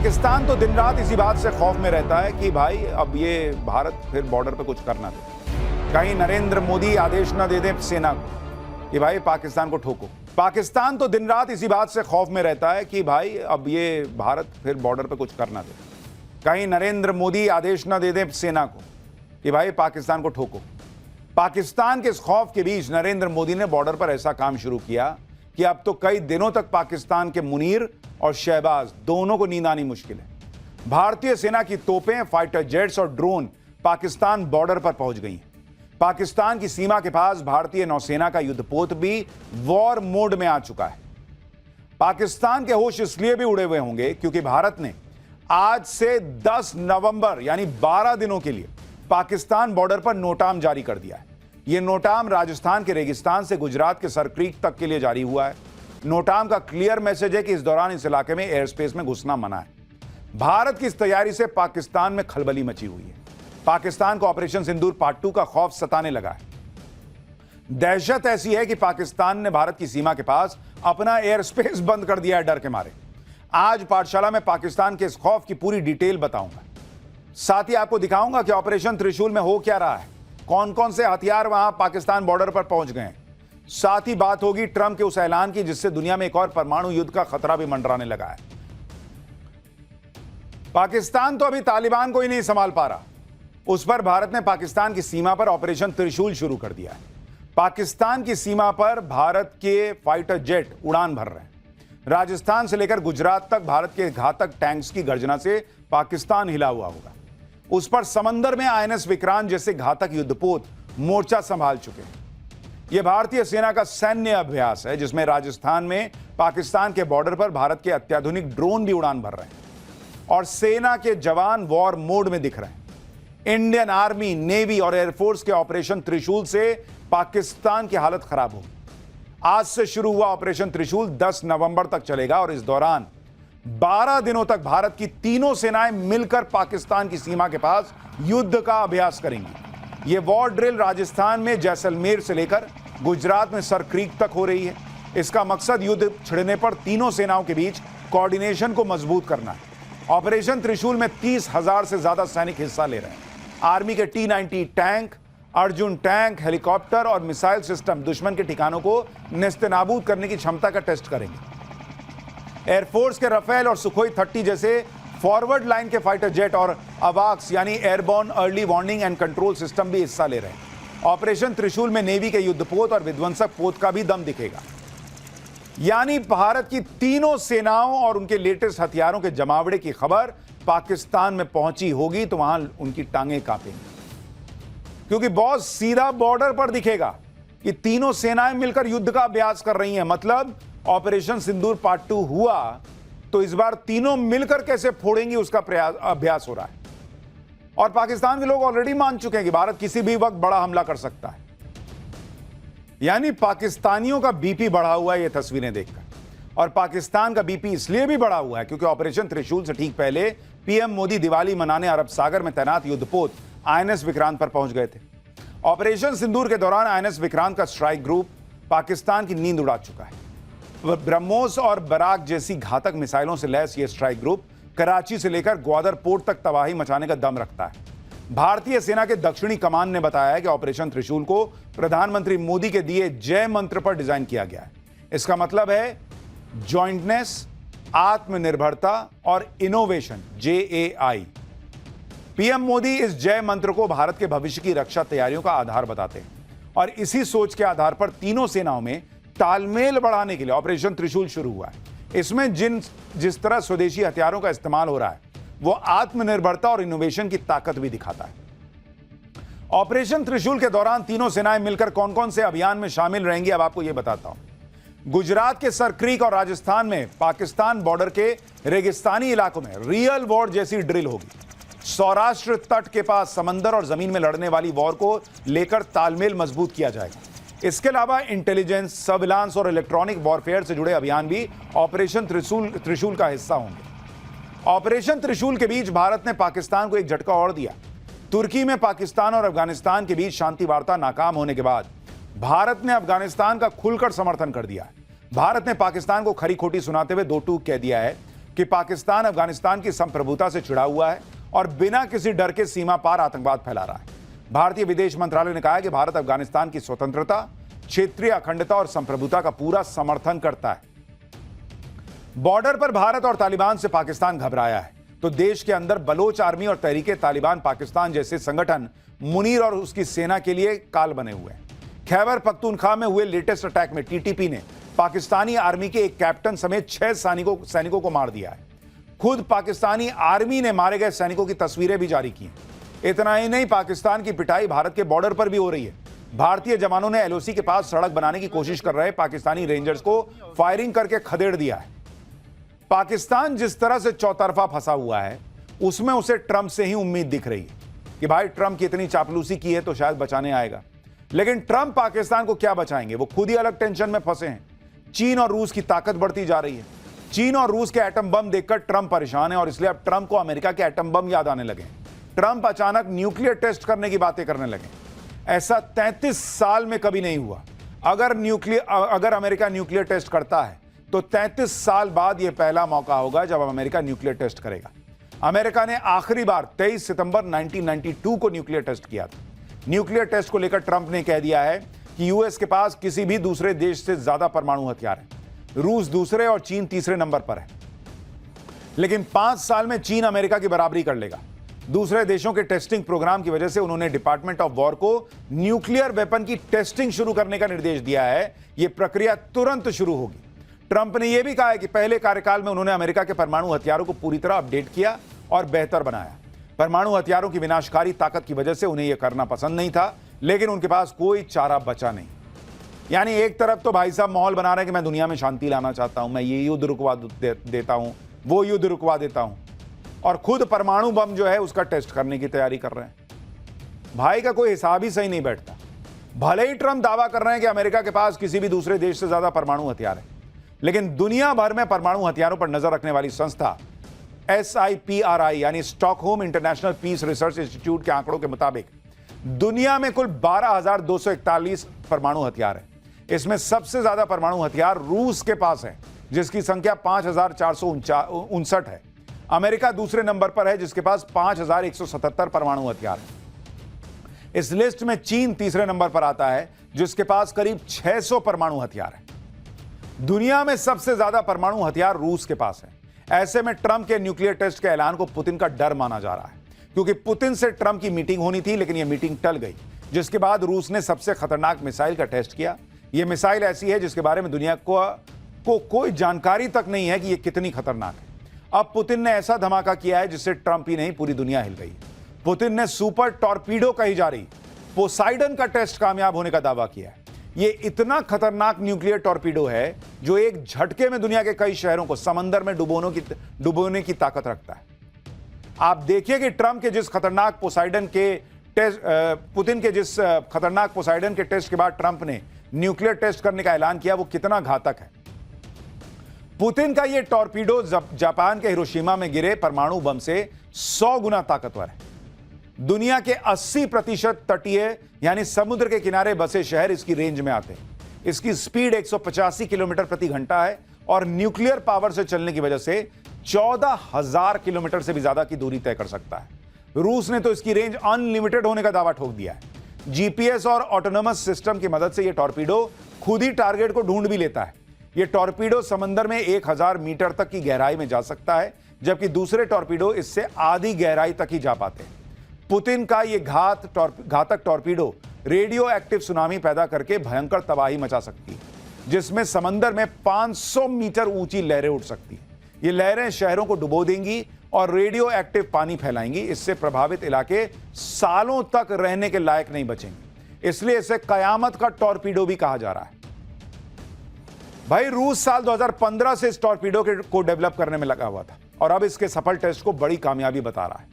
पाकिस्तान तो दिन रात इसी बात से खौफ में रहता है कि भाई अब ये भारत फिर बॉर्डर पे कुछ करना दे, कहीं नरेंद्र मोदी आदेश न दे दें सेना को कि भाई पाकिस्तान को ठोको। पाकिस्तान तो दिन रात इसी बात से खौफ में रहता है कि भाई अब ये भारत फिर बॉर्डर पे कुछ करना दे, कहीं नरेंद्र मोदी आदेश न दे दें सेना को कि भाई पाकिस्तान को ठोको। पाकिस्तान के इस खौफ के बीच नरेंद्र मोदी ने बॉर्डर पर ऐसा काम शुरू किया कि अब तो कई दिनों तक पाकिस्तान के मुनीर और शहबाज दोनों को नींद आनी मुश्किल है। भारतीय सेना की तोपें, फाइटर जेट्स और ड्रोन पाकिस्तान बॉर्डर पर पहुंच गई हैं। पाकिस्तान की सीमा के पास भारतीय नौसेना का युद्धपोत भी वॉर मोड में आ चुका है। पाकिस्तान के होश इसलिए भी उड़े हुए होंगे क्योंकि भारत ने आज से 10 नवंबर यानी 12 दिनों के लिए पाकिस्तान बॉर्डर पर नोटाम जारी कर दिया है। यह नोटाम राजस्थान के रेगिस्तान से गुजरात के सरक्रीक तक के लिए जारी हुआ है। नोटाम का क्लियर मैसेज है कि इस दौरान इस इलाके में एयर स्पेस में घुसना मना है। भारत की इस तैयारी से पाकिस्तान में खलबली मची हुई है। पाकिस्तान को ऑपरेशन सिंदूर पार्ट 2 का खौफ सताने लगा है। दहशत ऐसी है कि पाकिस्तान ने भारत की सीमा के पास अपना एयर स्पेस बंद कर दिया है डर के मारे। आज पाठशाला में पाकिस्तान के इस खौफ की पूरी डिटेल बताऊंगा। साथ ही आपको दिखाऊंगा कि ऑपरेशन त्रिशूल में हो क्या रहा है, कौन कौन से हथियार वहां पाकिस्तान बॉर्डर पर पहुंच गए हैं। साथ ही बात होगी ट्रंप के उस ऐलान की जिससे दुनिया में एक और परमाणु युद्ध का खतरा भी मंडराने लगा है। पाकिस्तान तो अभी तालिबान को ही नहीं संभाल पा रहा, उस पर भारत ने पाकिस्तान की सीमा पर ऑपरेशन त्रिशूल शुरू कर दिया है। पाकिस्तान की सीमा पर भारत के फाइटर जेट उड़ान भर रहे हैं। राजस्थान से लेकर गुजरात तक भारत के घातक टैंक्स की गर्जना से पाकिस्तान हिला हुआ होगा। उस पर समंदर में आईएनएस विक्रांत जैसे घातक युद्धपोत मोर्चा संभाल चुके हैं। यह भारतीय सेना का सैन्य अभ्यास है जिसमें राजस्थान में पाकिस्तान के बॉर्डर पर भारत के अत्याधुनिक ड्रोन भी उड़ान भर रहे हैं और सेना के जवान वॉर मोड में दिख रहे हैं। इंडियन आर्मी, नेवी और एयरफोर्स के ऑपरेशन त्रिशूल से पाकिस्तान की हालत खराब होगी। आज से शुरू हुआ ऑपरेशन त्रिशूल 10 नवंबर तक चलेगा और इस दौरान 12 दिनों तक भारत की तीनों सेनाएं मिलकर पाकिस्तान की सीमा के पास युद्ध का अभ्यास करेंगी। यह वॉर ड्रिल राजस्थान में जैसलमेर से लेकर गुजरात में सरक्रीक तक हो रही है। इसका मकसद युद्ध छिड़ने पर तीनों सेनाओं के बीच कोऑर्डिनेशन को मजबूत करना है। ऑपरेशन त्रिशूल में 30,000 से ज्यादा सैनिक हिस्सा ले रहे हैं। आर्मी के T-90 tank, Arjun tank, helicopter और मिसाइल सिस्टम दुश्मन के ठिकानों को नेस्तनाबूद करने की क्षमता का टेस्ट करेंगे। एयरफोर्स के रफेल और सुखोई 30 जैसे फॉरवर्ड लाइन के फाइटर जेट और अवाक्स यानी airborne early warning and control system भी हिस्सा ले रहे हैं। ऑपरेशन त्रिशूल में नेवी के युद्धपोत और विध्वंसक पोत का भी दम दिखेगा। यानी भारत की तीनों सेनाओं और उनके लेटेस्ट हथियारों के जमावड़े की खबर पाकिस्तान में पहुंची होगी तो वहां उनकी टांगें कांपेंगी, क्योंकि बहुत सीधा बॉर्डर पर दिखेगा कि तीनों सेनाएं मिलकर युद्ध का अभ्यास कर रही हैं। मतलब ऑपरेशन सिंदूर पार्ट 2 हुआ तो इस बार तीनों मिलकर कैसे फोड़ेंगी उसका अभ्यास हो रहा है। और पाकिस्तान के लोग ऑलरेडी मान चुके हैं कि भारत किसी भी वक्त बड़ा हमला कर सकता है। यानी पाकिस्तानियों का बीपी बढ़ा हुआ है ये तस्वीरें देखकर, और पाकिस्तान का बीपी इसलिए भी बढ़ा हुआ है क्योंकि ऑपरेशन त्रिशूल से ठीक पहले पीएम मोदी दिवाली मनाने अरब सागर में तैनात युद्धपोत आईएनएस विक्रांत पर पहुंच गए थे। ऑपरेशन सिंदूर के दौरान आईएनएस विक्रांत का स्ट्राइक ग्रुप पाकिस्तान की नींद उड़ा चुका है। ब्रह्मोस और बराक जैसी घातक मिसाइलों से लैस यह स्ट्राइक ग्रुप कराची से लेकर ग्वादर पोर्ट तक तबाही मचाने का दम रखता है। भारतीय सेना के दक्षिणी कमान ने बताया है कि ऑपरेशन त्रिशूल को प्रधानमंत्री मोदी के दिए जय मंत्र पर डिजाइन किया गया है। इसका मतलब है जॉइंटनेस, आत्मनिर्भरता और इनोवेशन, JAI। पीएम मोदी इस जय मंत्र को भारत के भविष्य की रक्षा तैयारियों का आधार बताते हैं और इसी सोच के आधार पर तीनों सेनाओं में तालमेल बढ़ाने के लिए ऑपरेशन त्रिशूल शुरू हुआ है। इसमें जिस तरह स्वदेशी हथियारों का इस्तेमाल हो रहा है वो आत्मनिर्भरता और इनोवेशन की ताकत भी दिखाता है। ऑपरेशन त्रिशूल के दौरान तीनों सेनाएं मिलकर कौन कौन से अभियान में शामिल रहेंगी अब आपको यह बताता हूं। गुजरात के सरक्रीक और राजस्थान में पाकिस्तान बॉर्डर के रेगिस्तानी इलाकों में रियल वॉर जैसी ड्रिल होगी। सौराष्ट्र तट के पास समंदर और जमीन में लड़ने वाली वॉर को लेकर तालमेल मजबूत किया जाएगा। इसके अलावा इंटेलिजेंस, सर्विलांस और इलेक्ट्रॉनिक वॉरफेयर से जुड़े अभियान भी ऑपरेशन त्रिशूल का हिस्सा होंगे। ऑपरेशन त्रिशूल के बीच भारत ने पाकिस्तान को एक झटका और दिया। तुर्की में पाकिस्तान और अफगानिस्तान के बीच शांति वार्ता नाकाम होने के बाद भारत ने अफगानिस्तान का खुलकर समर्थन कर दिया है। भारत ने पाकिस्तान को खरी खोटी सुनाते हुए दो टूक कह दिया है कि पाकिस्तान अफगानिस्तान की संप्रभुता से चिढ़ा हुआ है और बिना किसी डर के सीमा पार आतंकवाद फैला रहा है। भारतीय विदेश मंत्रालय ने कहा है कि भारत अफगानिस्तान की स्वतंत्रता, क्षेत्रीय अखंडता और संप्रभुता का पूरा समर्थन करता है। बॉर्डर पर भारत और तालिबान से पाकिस्तान घबराया है तो देश के अंदर बलोच आर्मी और तहरीके तालिबान पाकिस्तान जैसे संगठन मुनीर और उसकी सेना के लिए काल बने हुए हैं। खैबर पख्तूनख्वा में हुए लेटेस्ट अटैक में टीटीपी ने पाकिस्तानी आर्मी के एक कैप्टन समेत 6 सैनिकों को मार दिया है। खुद पाकिस्तानी आर्मी ने मारे गए सैनिकों की तस्वीरें भी जारी की। इतना ही नहीं, पाकिस्तान की पिटाई भारत के बॉर्डर पर भी हो रही है। भारतीय जवानों ने एलओसी के पास सड़क बनाने की कोशिश कर रहे पाकिस्तानी रेंजर्स को फायरिंग करके खदेड़ दिया है। पाकिस्तान जिस तरह से चौतरफा फंसा हुआ है उसमें उसे ट्रंप से ही उम्मीद दिख रही है कि भाई ट्रंप की इतनी चापलूसी की है तो शायद बचाने आएगा। लेकिन ट्रंप पाकिस्तान को क्या बचाएंगे, वो खुद ही अलग टेंशन में फंसे हैं। चीन और रूस की ताकत बढ़ती जा रही है। चीन और रूस के एटम बम देखकर ट्रंप परेशान है और इसलिए अब ट्रंप को अमेरिका के एटम बम याद आने लगे। ट्रंप अचानक न्यूक्लियर टेस्ट करने की बातें करने लगे। ऐसा 33 साल में कभी नहीं हुआ। अगर अमेरिका न्यूक्लियर टेस्ट करता है तो 33 साल बाद यह पहला मौका होगा जब अमेरिका न्यूक्लियर टेस्ट करेगा। अमेरिका ने आखिरी बार 23 सितंबर 1992 को न्यूक्लियर टेस्ट किया था। न्यूक्लियर टेस्ट को लेकर ट्रंप ने कह दिया है कि यूएस के पास किसी भी दूसरे देश से ज्यादा परमाणु हथियार है। रूस दूसरे और चीन तीसरे नंबर पर है। लेकिन 5 साल में चीन अमेरिका की बराबरी कर लेगा। दूसरे देशों के टेस्टिंग प्रोग्राम की वजह से उन्होंने डिपार्टमेंट ऑफ वॉर को न्यूक्लियर वेपन की टेस्टिंग शुरू करने का निर्देश दिया है। यह प्रक्रिया तुरंत शुरू होगी। ट्रंप ने यह भी कहा है कि पहले कार्यकाल में उन्होंने अमेरिका के परमाणु हथियारों को पूरी तरह अपडेट किया और बेहतर बनाया। परमाणु हथियारों की विनाशकारी ताकत की वजह से उन्हें यह करना पसंद नहीं था, लेकिन उनके पास कोई चारा बचा नहीं। यानी एक तरफ तो भाई साहब माहौल बना रहे हैं कि मैं दुनिया में शांति लाना चाहता हूं, मैं ये युद्ध रुकवा देता हूं, वो युद्ध रुकवा देता हूं, और खुद परमाणु बम जो है उसका टेस्ट करने की तैयारी कर रहे हैं। भाई का कोई हिसाब ही सही नहीं बैठता। भले ही ट्रंप दावा कर रहे हैं कि अमेरिका के पास किसी भी दूसरे देश से ज्यादा परमाणु हथियार है, लेकिन दुनिया भर में परमाणु हथियारों पर नजर रखने वाली संस्था SIPRI यानी Stockholm International Peace Research Institute के आंकड़ों के मुताबिक दुनिया में कुल 12,241 परमाणु हथियार है। इसमें सबसे ज्यादा परमाणु हथियार रूस के पास है, जिसकी संख्या 5,459 है। अमेरिका दूसरे नंबर पर है, जिसके पास 5,177 परमाणु हथियार है। इस लिस्ट में चीन तीसरे नंबर पर आता है, जिसके पास करीब 600 परमाणु हथियार है। दुनिया में सबसे ज्यादा परमाणु हथियार रूस के पास है। ऐसे में ट्रंप के न्यूक्लियर टेस्ट के ऐलान को पुतिन का डर माना जा रहा है, क्योंकि पुतिन से ट्रंप की मीटिंग होनी थी, लेकिन यह मीटिंग टल गई, जिसके बाद रूस ने सबसे खतरनाक मिसाइल का टेस्ट किया। यह मिसाइल ऐसी है जिसके बारे में दुनिया को कोई जानकारी तक नहीं है कि यह कितनी खतरनाक है। अब पुतिन ने ऐसा धमाका किया है जिससे ट्रंप ही नहीं पूरी दुनिया हिल गई। पुतिन ने सुपर टॉर्पीडो कही जा रही पोसाइडन का टेस्ट कामयाब होने का दावा किया है। यह इतना खतरनाक न्यूक्लियर टॉर्पीडो है जो एक झटके में दुनिया के कई शहरों को समंदर में डुबोने की ताकत रखता है। आप देखिए कि ट्रंप के जिस खतरनाक पोसाइडन के टेस्ट पुतिन के जिस खतरनाक पोसाइडन के टेस्ट के बाद ट्रंप ने न्यूक्लियर टेस्ट करने का ऐलान किया, वो कितना घातक है। पुतिन का यह टॉर्पीडो जापान के हिरोशिमा में गिरे परमाणु बम से 100 गुना ताकतवर है। दुनिया के 80% तटीय यानी समुद्र के किनारे बसे शहर इसकी रेंज में आते हैं। इसकी स्पीड 185 किलोमीटर प्रति घंटा है और न्यूक्लियर पावर से चलने की वजह से 14,000 किलोमीटर से भी ज्यादा की दूरी तय कर सकता है। रूस ने तो इसकी रेंज अनलिमिटेड होने का दावा ठोक दिया है। जीपीएस और ऑटोनोमस सिस्टम की मदद से यह टॉर्पीडो खुद ही टारगेट को ढूंढ भी लेता है। यह टॉर्पीडो समंदर में 1000 मीटर तक की गहराई में जा सकता है, जबकि दूसरे टॉर्पीडो इससे आधी गहराई तक ही जा पाते हैं। पुतिन का यह घातक टॉर्पीडो रेडियो एक्टिव सुनामी पैदा करके भयंकर तबाही मचा सकती है, जिसमें समंदर में 500 मीटर ऊंची लहरें उठ सकती हैं। ये लहरें शहरों को डुबो देंगी और रेडियो एक्टिव पानी फैलाएंगी। इससे प्रभावित इलाके सालों तक रहने के लायक नहीं बचेंगे। इसलिए इसे कयामत का टॉर्पीडो भी कहा जा रहा है। भाई रूस साल 2015 से इस टॉर्पीडो को डेवलप करने में लगा हुआ था और अब इसके सफल टेस्ट को बड़ी कामयाबी बता रहा है।